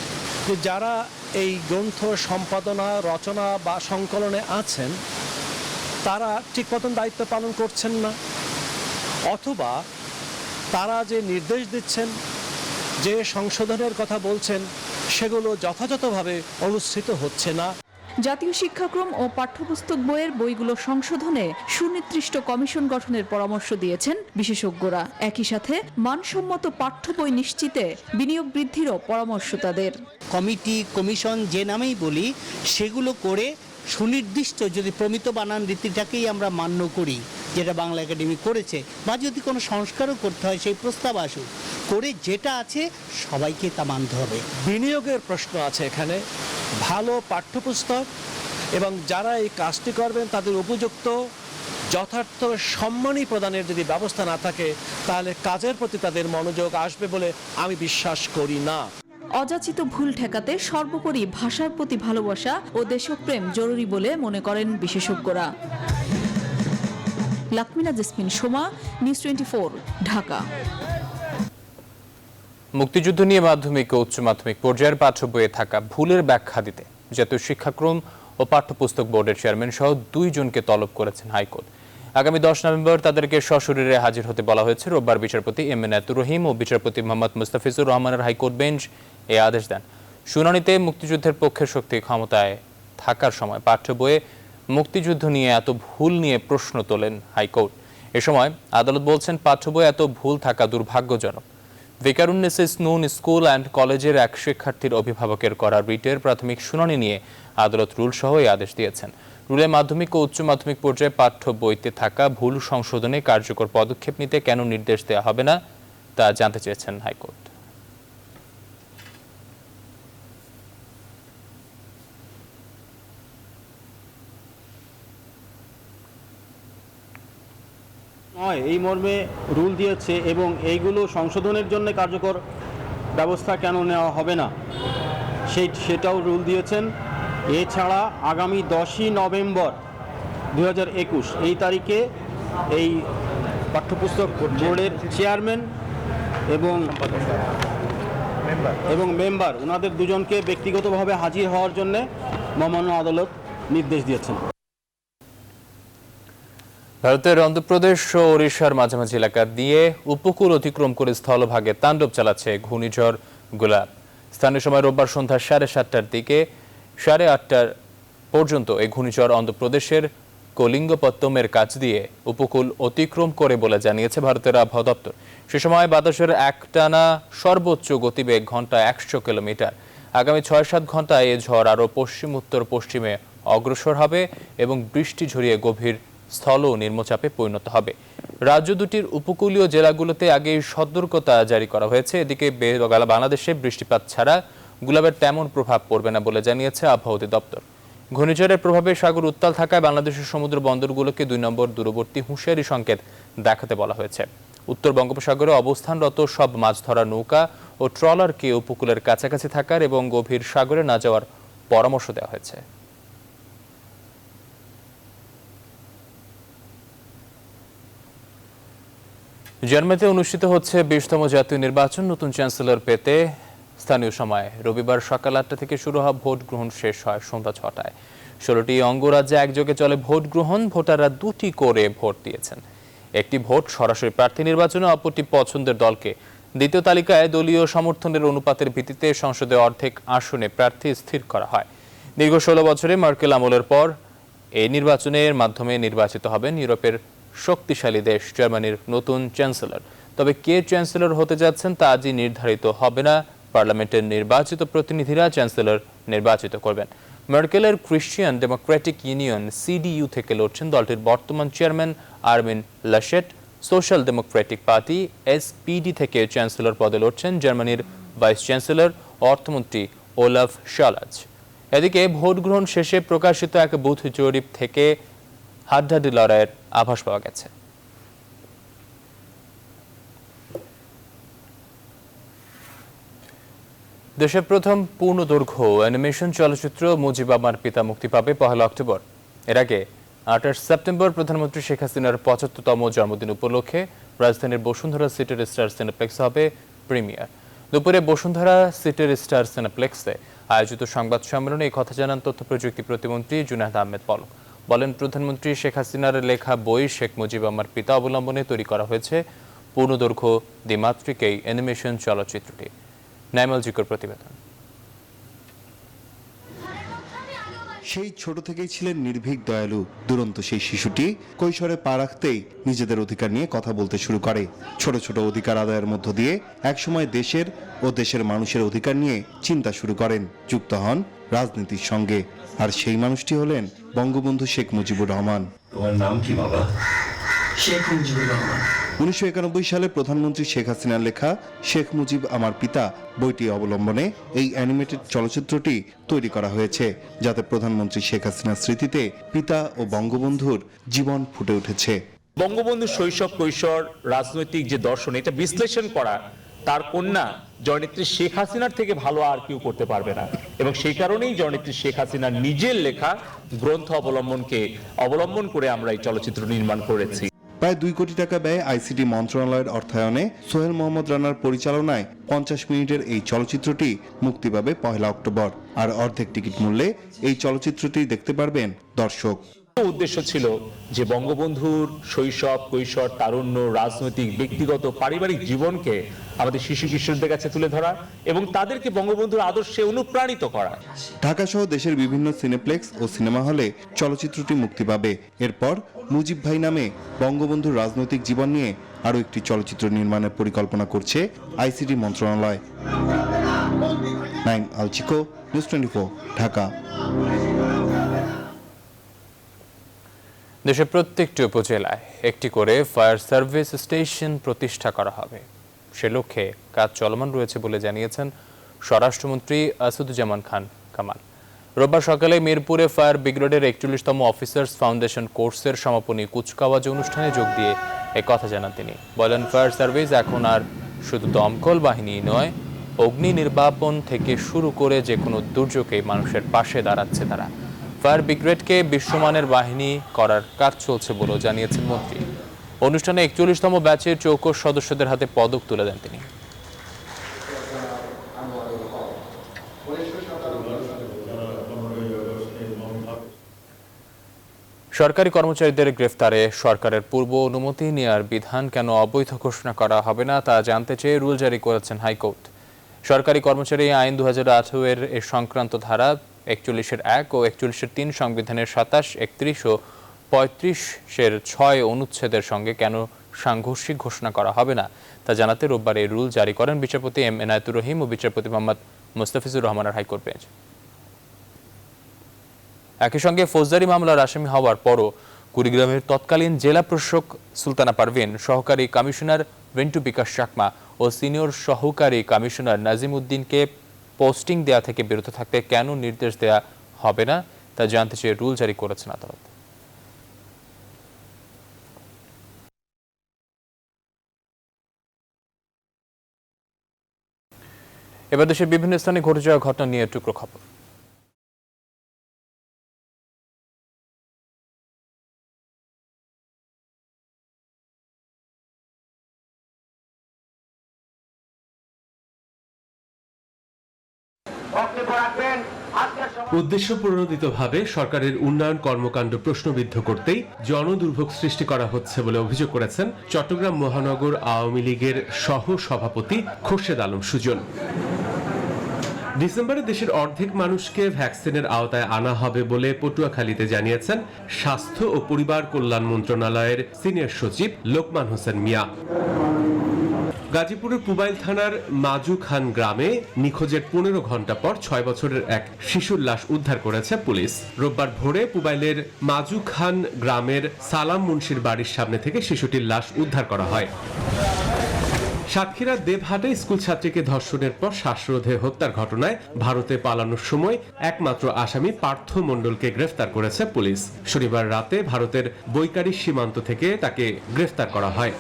যারা এই গ্রন্থ সম্পাদনা, রচনা বা সংকলনে আছেন, তারা ঠিক মতন দায়িত্ব পালন করছেন না, অথবা তারা যে নির্দেশ দিচ্ছেন, যে সংশোধনের কথা বলছেন, সেগুলো যথাযথভাবে অনুসৃত হচ্ছে না। জাতীয় শিক্ষাক্রম ও পাঠ্যপুস্তক বইয়ের বইগুলো সংশোধনে সুনির্দিষ্ট কমিশন গঠনের পরামর্শ দিয়েছেন বিশেষজ্ঞরা। একই সাথে মানসম্মত পাঠ্য বই নিশ্চিতে বিনিয়োগ বৃদ্ধিরও পরামর্শ তাদের। কমিটি, কমিশন যে নামেই বলি, সেগুলো করে সুনির্দিষ্ট যদি প্রমিত বানান রীতিটাকেই আমরা মান্য করি, যেটা বাংলা একাডেমি করেছে, বা যদি কোনো সংস্কারও করতে হয় সেই প্রস্তাব আসুক, করে যেটা আছে সবাইকে তা মানতে হবে। বিনিয়োগের প্রশ্ন আছে এখানে। ভালো পাঠ্যপুস্তক এবং যারা এই কাজটি করবেন তাদের উপযুক্ত যথার্থ সম্মানী প্রদানের যদি ব্যবস্থা না থাকে, তাহলে কাজের প্রতি তাদের মনোযোগ আসবে বলে আমি বিশ্বাস করি না। অযাচিত ভুল ঠেকাতে সর্বোপরি ভাষার প্রতি ভালোবাসা ও দেশপ্রেম জরুরি বলে মনে করেন বিশেষজ্ঞরা। লাকমিনা জেসমিন সোমা, নিউজ 24, ঢাকা। মুক্তিযুদ্ধ নিয়ে মাধ্যমিক ও উচ্চ মাধ্যমিক পর্যায়ের পাঠ্য বইয়ে থাকা ভুলের ব্যাখ্যা দিতে জাতীয় শিক্ষাক্রম ও পাঠ্যপুস্তক বোর্ডের চেয়ারম্যান সহ 2 জনকে তলব করেছেন হাইকোর্ট। আগামী 10 নভেম্বর তাদেরকে সশরীরে হাজির হতে বলা হয়েছে। রোববার বিচারপতি এম এ নাতুর রহিম ও বিচারপতি মোহাম্মদ মুস্তাফিজুর রহমানের হাইকোর্ট বেঞ্চ এই আদেশ দেন। শুনানিতে মুক্তিযুদ্ধের পক্ষের শক্তি ক্ষমতায় থাকার সময় পাঠ্য বইয়ে মুক্তিযুদ্ধ নিয়ে এত ভুল নিয়ে প্রশ্ন তোলেন হাইকোর্ট। এ সময় আদালত বলছেন, পাঠ্য বইয়ে এত ভুল থাকা দুর্ভাগ্যজনক। ভিকারুন্নেসা নূন স্কুল অ্যান্ড কলেজের এক শিক্ষার্থীর অভিভাবকের করা রিটের প্রাথমিক শুনানি নিয়ে আদালত রুল সহ এই আদেশ দিয়েছেন। রুলে মাধ্যমিক ও উচ্চ মাধ্যমিক পর্যায়ে পাঠ্য বইতে থাকা ভুল সংশোধনে কার্যকর পদক্ষেপ নিতে কেন নির্দেশ দেওয়া হবে না তা জানতে চেয়েছেন হাইকোর্ট। এই মর্মে রুল দিয়েছে এবং এইগুলো সংশোধনের জন্য কার্যকর ব্যবস্থা কেন নেওয়া হবে না সেটাও রুল দিয়েছেন। এছাড়া আগামী 10ই নভেম্বর 2021 এই তারিখে এই পাঠ্যপুস্তক বোর্ডের চেয়ারম্যান এবং এবং মেম্বার ওনাদের দুজনকে ব্যক্তিগতভাবে হাজির হওয়ার জন্য মহামান্য আদালত নির্দেশ দিয়েছেন। ভারতের অন্ধ্রপ্রদেশ ও ওড়িশার মাঝামাঝি এলাকা দিয়ে উপকূল অতিক্রম করে স্থলভাগে তাণ্ডব চালাচ্ছে ঘূর্ণিঝড় গুলাব। স্থানীয় সময় রোববার সন্ধ্যা 7:30টার দিকে 8:30 পর্যন্ত এই ঘূর্ণিঝড় অন্ধ্রপ্রদেশের কলিঙ্গপত্তমের কাছ দিয়ে উপকূল অতিক্রম করে বলে জানিয়েছে ভারতের আবহাওয়া দপ্তর। সে সময় বাতাসের একটানা সর্বোচ্চ গতিবেগ ঘন্টায় 100 কিলোমিটার। আগামী 6-7 ঘন্টায় এই ঝড় আরও পশ্চিম উত্তর পশ্চিমে অগ্রসর হবে এবং বৃষ্টি ঝরিয়ে গভীর স্থল ও নিম্নচাপে পরিণত হবে। রাজ্য দুটির উপকূলীয় জেলাগুলোতে আগেই সতর্কতা জারি করা হয়েছে। এদিকে বাংলাদেশে বৃষ্টিপাত ছাড়া গুলাবের তেমন প্রভাব পড়বে না বলে জানিয়েছে আবহাওয়া দপ্তর। ঘূর্ণিঝড়ের প্রভাবে সাগর উত্তাল থাকায় বাংলাদেশের সমুদ্র বন্দরগুলোকে 2 নম্বর দূরবর্তী হুঁশিয়ারি সংকেত দেখাতে বলা হয়েছে। উত্তর বঙ্গোপসাগরে অবস্থানরত সব মাছ ধরা নৌকা ও ট্রলারকে উপকূলের কাছাকাছি থাকার এবং গভীর সাগরে না যাওয়ার পরামর্শ দেওয়া হয়েছে। জার্মানিতে অনুষ্ঠিত হচ্ছে 20তম জাতীয় নির্বাচন। নতুন চ্যান্সেলর পেতে স্থানীয় সময় রবিবার সকাল 8টা থেকে শুরু হওয়া ভোট গ্রহণ শেষ হয় সন্ধ্যা 6টায়। 16টি অঙ্গরাজ্যে একযোগে চলে ভোট গ্রহণ। ভোটাররা 2টি করে ভোট দিয়েছেন। একটি ভোট সরাসরি প্রার্থী নির্বাচনে, অপরটি পছন্দের দলকে। দ্বিতীয় তালিকায় দলীয় সমর্থনের অনুপাতের ভিত্তিতে সংসদে অর্ধেক আসনে প্রার্থী স্থির করা হয়। দীর্ঘ 16 বছরে মার্কেল আমলের পর এই নির্বাচনের মাধ্যমে নির্বাচিত হবেন ইউরোপের শক্তিশালী দেশ জার্মানির নতুন চ্যান্সেলর। তবে কে চ্যান্সেলর হতে যাচ্ছেন তা আজই নির্ধারিত হবে না। পার্লামেন্টের নির্বাচিত প্রতিনিধিরা চ্যান্সেলর নির্বাচিত করবেন। মার্কেলের ক্রিশ্চিয়ান ডেমোক্রেটিক ইউনিয়ন CDU থেকে লড়ছেন দলটির বর্তমান chairman Armin Laschet. Social democratic party SPD থেকে চ্যান্সেলর পদে লড়ছেন জার্মানির ভাইস চ্যান্সেলর অর্থমন্ত্রী ওলাফ শালাজ। এদিকে ভোট গ্রহণ শেষে প্রকাশিত এক বুথ জরিপ থেকে হাড্ডাহাড্ডি লড়াইয়ের আভাস পাওয়া গেছে। দেশের প্রথম পূর্ণদৈর্ঘ্য অ্যানিমেশন চলচ্চিত্র মুজিব আমার পিতা মুক্তি পাবে 1 অক্টোবর। এর আগে 28 সেপ্টেম্বর প্রধানমন্ত্রী শেখ হাসিনার 75তম জন্মদিন উপলক্ষে রাজধানীর বসুন্ধরা সিটির স্টার সিনেপ্লেক্সে হবে প্রিমিয়ার। দুপুরে বসুন্ধরা সিটির স্টার সিনেপ্লেক্সে আয়োজিত সংবাদ সম্মেলনে এই কথা জানান তথ্য প্রযুক্তি প্রতিমন্ত্রী জুনায়েদ আহমেদ পলক। বলেন, প্রধানমন্ত্রী শেখ হাসিনার লেখা বই শেখ মুজিব আমার পিতা অবলম্বনে তৈরি করা হয়েছে পূর্ণদৈর্ঘ্য দ্বিমাত্রিক এই অ্যানিমেশন চলচ্চিত্রটি। নাইমাল জিকর প্রতিবেদন। সেই ছোট থেকেই ছিলেন নির্ভীক, দয়ালু। দুরন্ত সেই শিশুটি কৈশোরে পা রাখতেই নিজেদের অধিকার নিয়ে কথা বলতে শুরু করে। ছোট ছোট অধিকার আদায়ের মধ্য দিয়ে একসময় দেশের ও দেশের মানুষের অধিকার নিয়ে চিন্তা শুরু করেন। যুক্ত হন রাজনীতির সঙ্গে। আর সেই মানুষটি হলেন বঙ্গবন্ধু শেখ মুজিবুর রহমান। তোমার নাম কি বাবা? শেখ মুজিবুর রহমান। 1991 সালে প্রধানমন্ত্রী শেখ হাসিনার লেখা শেখ মুজিব আমার পিতা বইটি অবলম্বনে এই অ্যানিমেটেড চলচ্চিত্রটি তৈরি করা হয়েছে, যাতে প্রধানমন্ত্রী শেখ হাসিনার স্মৃতিতে পিতা ও বঙ্গবন্ধুর জীবন ফুটে উঠেছে। বঙ্গবন্ধুর শৈশব কৈশোর রাজনৈতিক যে দর্শন, এটা বিশ্লেষণ করা তার কন্যা জননেত্রী শেখ হাসিনার থেকে ভালো আর কেউ করতে পারবে না। এবং সেই কারণেই জননেত্রী শেখ হাসিনার নিজের লেখা গ্রন্থ অবলম্বন করে আমরা এই চলচ্চিত্র নির্মাণ করেছি। প্রায় 2 কোটি টাকা ব্যয়ে ICT মন্ত্রণালয়ের অর্থায়নে সোহেল মোহাম্মদ রানার পরিচালনায় 50 মিনিটের এই চলচ্চিত্রটি মুক্তি পাবে 1 অক্টোবর। আর অর্ধেক টিকিট মূল্যে এই চলচ্চিত্রটি দেখতে পারবেন দর্শক। উদ্দেশ্য ছিল যে বঙ্গবন্ধুর শৈশব কৈশোর তারুণ্য রাজনৈতিক ব্যক্তিগত পারিবারিক জীবনকে আমাদের শিশু কিশোরদের কাছে তুলে ধরা এবং তাদেরকে বঙ্গবন্ধুর আদর্শে অনুপ্রাণিত করা। ঢাকা সহ দেশের বিভিন্ন সিনেপ্লেক্স ও সিনেমা হলে চলচ্চিত্রটি মুক্তি পাবে। এরপর মুজিব ভাই নামে বঙ্গবন্ধুর রাজনৈতিক জীবন নিয়ে আরও একটি চলচ্চিত্র নির্মাণের পরিকল্পনা করছে ICT মন্ত্রণালয়। নাইম আল চিকো, নিউজ 24, ঢাকা। দেশের প্রত্যেকটি উপজেলায় একটি করে ফায়ার সার্ভিস স্টেশন প্রতিষ্ঠা করা হবে। সে লক্ষ্যে কাজ চলমান রয়েছে বলে জানিয়েছেন স্বরাষ্ট্রমন্ত্রী আসাদুজ্জামান খান কামাল। রোববার সকালে মিরপুরে ফায়ার ব্রিগেডের 41তম অফিসার্স ফাউন্ডেশন কোর্সের সমাপনী কুচকাওয়াজ অনুষ্ঠানে যোগ দিয়ে কথা জানান তিনি। বলেন, ফায়ার সার্ভিস এখন আর শুধু দমকল বাহিনী নয়, অগ্নি নির্বাপন থেকে শুরু করে যে কোনো দুর্যোগে মানুষের পাশে দাঁড়াচ্ছে তারা। ফায়ার ব্রিগেডকে বিশ্বমানের বাহিনী করার কাজ চলছে বলেও জানিয়েছেন মন্ত্রী। অনুষ্ঠানে 41তম ব্যাচের চৌকস সদস্যদের হাতে পদক তুলে দেন তিনি। সরকারি কর্মচারীদের গ্রেফতারে সরকারের পূর্ব অনুমতি নেওয়ার বিধান কেন অবৈধ ঘোষণা করা হবে না তা জানতে চেয়ে রুল জারি করেছেন হাইকোর্ট। সরকারি কর্মচারী আইন 2018 এর সংক্রান্ত ধারা 41-1 ও 41-3 সংবিধানের 27, 31 ও 35-এর 6 অনুচ্ছেদের সঙ্গে কেন সাংঘর্ষিক ঘোষণা করা হবে না তা জানাতে রোববার এই রুল জারি করেন বিচারপতি এম এনায়েতুর রহিম ও বিচারপতি মোহাম্মদ মুস্তাফিজুর রহমানের হাইকোর্ট বেঞ্চ। একই সঙ্গে ফৌজদারি মামলার আসামি হওয়ার পরও কুড়িগ্রামের তৎকালীন জেলা প্রশাসক সুলতানা পারভিন, সহকারী কমিশনার রিন্টু বিকাশ চাকমা ও সিনিয়র সহকারী কমিশনার নাজিম উদ্দিনকে পোস্টিং দেয়া থেকে বিরত থাকতে কেন নির্দেশ দেয়া হবে না তা জানতে চেয়ে রুল জারি করেছেন আদালত। এবার দেশের বিভিন্ন স্থানে ঘটে যাওয়া ঘটনা নিয়ে টুকরো খবর। উদ্দেশ্যপ্রণোদিতভাবে সরকারের উন্নয়ন কর্মকাণ্ড প্রশ্নবিদ্ধ করতেই জনদুর্ভোগ সৃষ্টি করা হচ্ছে বলে অভিযোগ করেছেন চট্টগ্রাম মহানগর আওয়ামী লীগের সহ সভাপতি খোরশেদ আলম সুজন। ডিসেম্বরে দেশের অর্ধেক মানুষকে ভ্যাকসিনের আওতায় আনা হবে বলে পটুয়াখালীতে জানিয়েছেন স্বাস্থ্য ও পরিবার কল্যাণ মন্ত্রণালয়ের সিনিয়র সচিব লোকমান হোসেন মিয়া। গাজীপুরের পুবাইল থানার মাজু খান গ্রামে নিখোঁজের 15 ঘন্টা পর 6 বছরের এক শিশুর লাশ উদ্ধার করেছে পুলিশ। রোববার ভোরে পুবাইলের মাজু খান গ্রামের সালাম মুন্সির বাড়ির সামনে থেকে শিশুটির লাশ উদ্ধার করা হয়। সাতক্ষীরার দেবহাটে স্কুল ছাত্রীকে ধর্ষণের পর শ্বাসরোধে হত্যার ঘটনায় ভারতে পালানোর সময় একমাত্র আসামি পার্থ মণ্ডলকে গ্রেফতার করেছে পুলিশ। শনিবার রাতে ভারতের বৈকারি সীমান্ত থেকে তাকে গ্রেফতার করা হয়।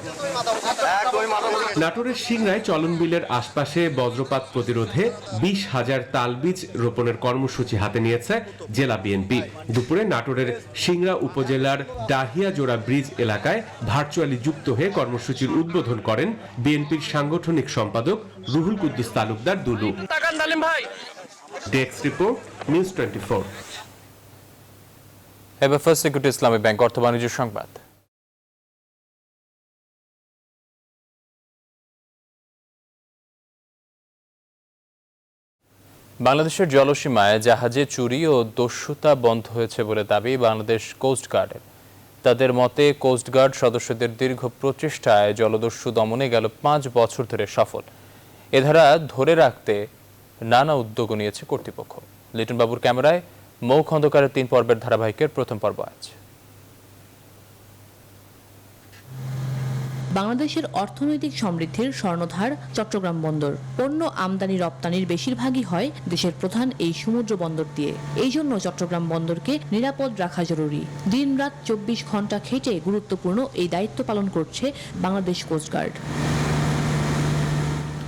নাটোরের সিংড়ায় চলনবিলের আশপাশে বজ্রপাত প্রতিরোধে 20,000 তালবীজ রোপণের কর্মসূচি হাতে নিয়েছে জেলা বিএনপি। দুপুরে নাটোরের সিংড়া উপজেলার ডাহিয়াজোড়া ব্রিজ এলাকায় ভার্চুয়ালি যুক্ত হয়ে কর্মসূচির উদ্বোধন করেন বিএনপির সাংগঠনিক সম্পাদক Ruhul Kuddus Talukder Dulu. Desk report, news 24। এবার ফার্স্ট সিকিউরিটি ইসলামী ব্যাংক অর্থ বাণিজ্য সংবাদ। বাংলাদেশের জলসীমায় জাহাজে চুরি ও দস্যুতা বন্ধ হয়েছে বলে দাবি বাংলাদেশ কোস্টগার্ডের। তাদের মতে কোস্টগার্ড সদস্যদের দীর্ঘ প্রচেষ্টায় জলদস্যু দমনে গেল 5 বছর ধরে সফল। এ ধারা ধরে রাখতে নানা উদ্যোগ নিয়েছে কর্তৃপক্ষ। লিটন বাবুর ক্যামেরায় মৌ খন্দকারের 3 পর্বের ধারাবাহিকের প্রথম পর্ব আছে। বাংলাদেশের অর্থনৈতিক সমৃদ্ধির স্বর্ণধার চট্টগ্রাম বন্দর। পণ্য আমদানি রপ্তানির বেশিরভাগই হয় দেশের প্রধান এই সমুদ্র বন্দর দিয়ে। এই জন্য চট্টগ্রাম বন্দরকে নিরাপদ রাখা জরুরি। দিনরাত 24 ঘন্টা খেটে গুরুত্বপূর্ণ এই দায়িত্ব পালন করছে বাংলাদেশ কোস্টগার্ড।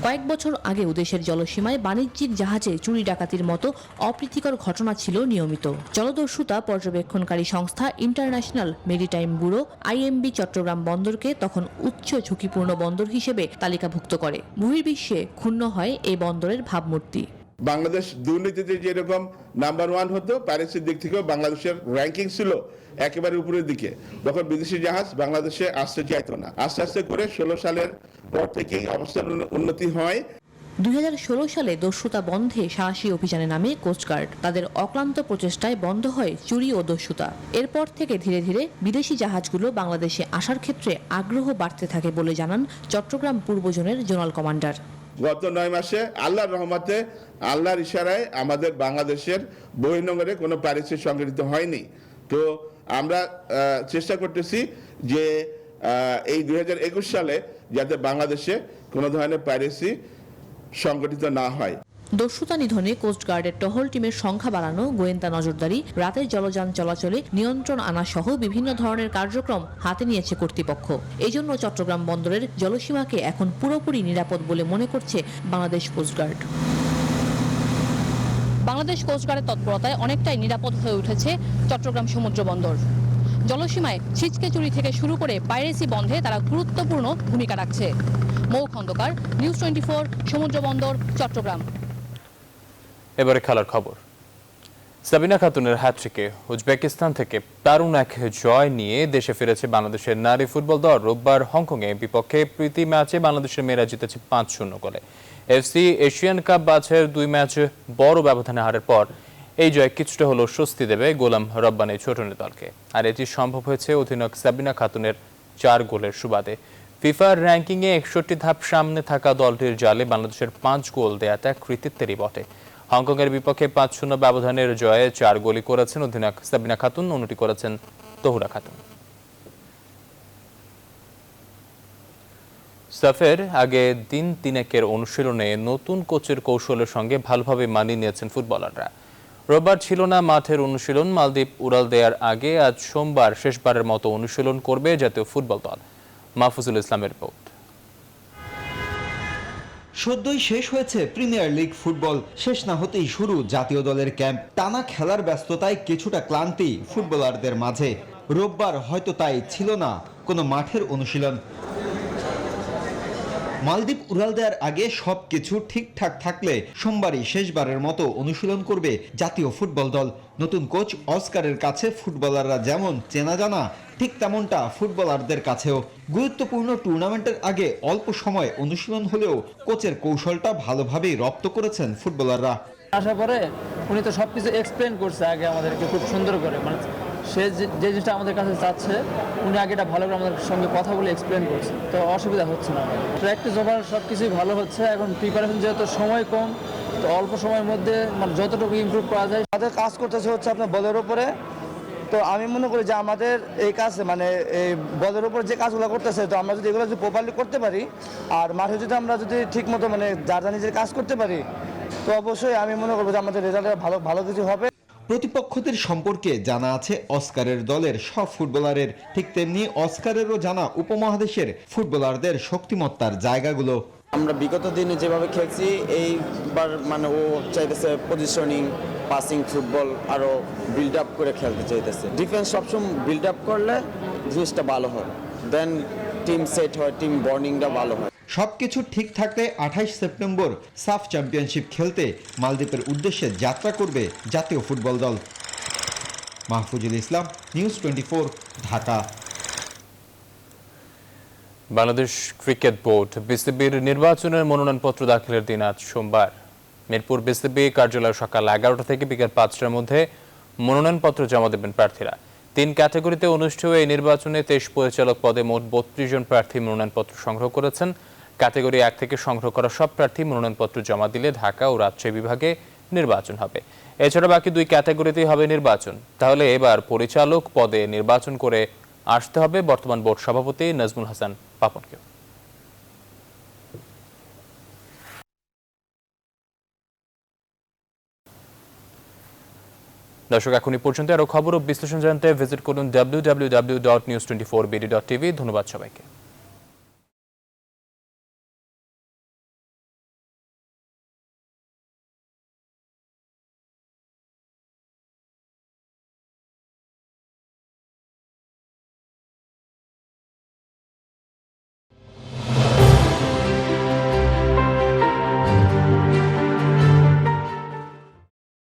কয়েক বছর আগেও দেশের জলসীমায় বাণিজ্যিক জাহাজে চুরি ডাকাতির মতো অপ্রীতিকর ঘটনা ছিল নিয়মিত। জলদস্যুতা পর্যবেক্ষণকারী সংস্থা international maritime bureau IMB Chittagong বন্দরকে তখন উচ্চ ঝুঁকিপূর্ণ বন্দর হিসেবে তালিকাভুক্ত করে। বহির্বিশ্বে ক্ষুণ্ণ হয় এই বন্দরের ভাবমূর্তি। বাংলাদেশ দুর্নীতিতে যেরকম নাম্বার 1 হতো, প্যারিসের দিক থেকেও বাংলাদেশের র্যাঙ্কিং ছিল একেবারে উপরের দিকে। তখন বিদেশি জাহাজ বাংলাদেশে আসতে চাইতো না। আস্তে আস্তে করে 16 সালের পর থেকেই অবস্থার উন্নতি হয়। 2016 সালে দস্যুতা বন্ধে সাহসী অভিযানে নামে কোস্টগার্ড। তাদের অক্লান্ত প্রচেষ্টায় বন্ধ হয় চুরি ও দস্যুতা। এরপর থেকে ধীরে ধীরে বিদেশি জাহাজগুলো বাংলাদেশে আসার ক্ষেত্রে আগ্রহ বাড়তে থাকে বলে জানান চট্টগ্রাম পূর্ব জোনের জোনাল কমান্ডার। গত 9 মাসে আল্লাহর রহমতে, আল্লাহর ইশারায় আমাদের বাংলাদেশের বহির্নোঙরে কোনো প্যারিসে সংগঠিত হয়নি। তো আমরা চেষ্টা করতেছি যে এই 2021 সালে যাতে বাংলাদেশে কোনো ধরনের প্যারিসি সংগঠিত না হয়। দস্যুতা নিধনে কোস্টগার্ডের টহল টিমের সংখ্যা বাড়ানো, গোয়েন্দা নজরদারি, রাতের জলযান চলাচলে নিয়ন্ত্রণ আনা সহ বিভিন্ন ধরনের কার্যক্রম হাতে নিয়েছে কর্তৃপক্ষ। এই জন্য চট্টগ্রাম বন্দরের জলসীমাকে এখন পুরোপুরি নিরাপদ বলে মনে করছে বাংলাদেশ কোস্টগার্ড। বাংলাদেশ কোস্টগার্ডের তৎপরতায় অনেকটাই নিরাপদ হয়ে উঠেছে চট্টগ্রাম সমুদ্র বন্দর। জলসীমায় ছিচকে চুরি থেকে শুরু করে পাইরেসি বন্ধে তারা গুরুত্বপূর্ণ ভূমিকা রাখছে। মৌ খন্দকার, নিউজ 24, সমুদ্র বন্দর, চট্টগ্রাম। এবারে খেলার খবর। সাবিনা খাতুনের হ্যাট্রিকে উজবেকিস্তান থেকে দারুণ এক জয় নিয়ে দেশে ফিরেছে বাংলাদেশের নারী ফুটবল দল। রোববার হংকংয়ে বিপক্ষে প্রীতি ম্যাচে বাংলাদেশের মেয়েরা জিতেছে 5-0 গোলে। এফসি এশিয়ান কাপ বাছাইয়ের 2 ম্যাচে বড় ব্যবধানে হারের পর এই জয় কিছুটা হলো স্বস্তি দেবে গোলাম রব্বানী ছোটনের দলকে। আর এটি সম্ভব হয়েছে অধিনায়ক সাবিনা খাতুনের 4 গোলের সুবাদে। ফিফার র্যাঙ্কিংয়ে 61 ধাপ সামনে থাকা দলটির জালে বাংলাদেশের 5 গোল দেয়াটা কৃতিত্বেরই বটে। হংকংয়ের বিপক্ষে 5-0 ব্যবধানের জয়ে 4 গোলই করেছেন অধিনায়ক সাবিনা খাতুন, অন্যটি করেছেন তহুরা খাতুন। সাফের আগে দিন তিনেকের অনুশীলনে নতুন কোচের কৌশলের সঙ্গে ভালোভাবে মানিয়ে নিয়েছেন ফুটবলাররা। রোববার ছিল না মাঠের অনুশীলন। মালদ্বীপ উড়াল দেওয়ার আগে আজ সোমবার শেষবারের মতো অনুশীলন করবে জাতীয় ফুটবল দল। মাহফুজুল ইসলামের রিপোর্ট। সদ্যই শেষ হয়েছে প্রিমিয়ার লিগ ফুটবল, শেষ না হতেই শুরু জাতীয় দলের ক্যাম্প। টানা খেলার ব্যস্ততায় কিছুটা ক্লান্তি ফুটবলারদের মাঝে। রোববার হয়তো তাই ছিল না কোনো মাঠের অনুশীলন। মালদ্বীপ উড়াল দেওয়ার আগে সবকিছু ঠিকঠাক থাকলে সোমবারই শেষবারের মতো অনুশীলন করবে জাতীয় ফুটবল দল। নতুন কোচ অস্কারের কাছে ফুটবলাররা যেমন চেনা জানা, ঠিক তেমনটা ফুটবলারদের কাছেও। গুরুত্বপূর্ণ টুর্নামেন্টের আগে অল্প সময় অনুশীলন হলেও কোচের কৌশলটা ভালোভাবেই রপ্ত করেছেন ফুটবলাররা। আসার পরে উনি তো সবকিছু এক্সপ্লেন করছে আগে আমাদেরকে খুব সুন্দর করে, মানে সে যে জিনিসটা আমাদের কাছে চাচ্ছে উনি আগে এটা ভালো করে আমাদের সঙ্গে কথা বলে এক্সপ্লেন করছে, তো অসুবিধা হচ্ছে না। প্র্যাকটিস ওভার সব কিছুই ভালো হচ্ছে। এখন প্রিপারেশন যেহেতু সময় কম, তো অল্প সময়ের মধ্যে মানে যতটুকু ইমপ্রুভ করা যায়। আমাদের কাজ করতেছে হচ্ছে আপনার বলের উপরে। তো আমি মনে করি যে আমাদের এই কাজ মানে এই বলের উপর যে কাজগুলো করতেছে, তো আমরা যদি এগুলো যদি প্রপারলি করতে পারি আর মাঠে যদি আমরা যদি ঠিক মতো মানে যার নিজের কাজ করতে পারি, তো অবশ্যই আমি মনে করবো যে আমাদের রেজাল্টে ভালো কিছু হবে। প্রতিপক্ষদের সম্পর্কে জানা আছে অস্কারের দলের সব ফুটবলারের, ঠিক তেমনি অস্কারেরও জানা উপমহাদেশের ফুটবলারদের শক্তিমত্তার জায়গাগুলো। আমরা বিগত দিনে যেভাবে খেলছি, এইবার মানে ও চাইতেছে পজিশনিং, পাসিং ফুটবল আরো বিল্ড আপ করে খেলতে চাইতেছে। ডিফেন্স সবসময় বিল্ড আপ করলে জিনিসটা ভালো হয়, দেন টিম সেট হয়, টিম বর্নিংটা ভালো হয়। সবকিছু ঠিক থাকলে 28 সেপ্টেম্বর সাফ চ্যাম্পিয়নশিপ খেলতে মালদ্বীপের উদ্দেশ্যে যাত্রা করবে জাতীয় ফুটবল দল। Mahfuzul Islam, news 24, Dhaka. Bangladesh cricket board বিসিবির নির্বাচনের মনোনয়নপত্র দাখিলের দিন আজ সোমবার। মিরপুর বিসিবি কার্যালয় সকাল 11টা থেকে বিকেল 5টার মধ্যে মনোনয়নপত্র জমা দেবেন প্রার্থীরা। 3 ক্যাটাগরিতে অনুষ্ঠেয় এই নির্বাচনে 23 পরিচালক পদে মোট 32 জন প্রার্থী মনোনয়নপত্র সংগ্রহ করেছেন। ক্যাটাগরি 1 থেকে সংগ্রহ করা সব প্রার্থী মনোনয়নপত্র জমা দিলে ঢাকা ও রাজশাহী বিভাগে নির্বাচন হবে। এছাড়া বাকি 2 ক্যাটাগরিতেই হবে নির্বাচন। তাহলে এবার পরিচালক পদে নির্বাচন করে আসতে হবে বর্তমান বোর্ড সভাপতি নাজমুল হাসান পাপনকে। দর্শক, এখনই পর্যন্ত আরো খবর ও বিশ্লেষণ জানতে ভিজিট করুন www.news24bd.tv। ধন্যবাদ সবাইকে।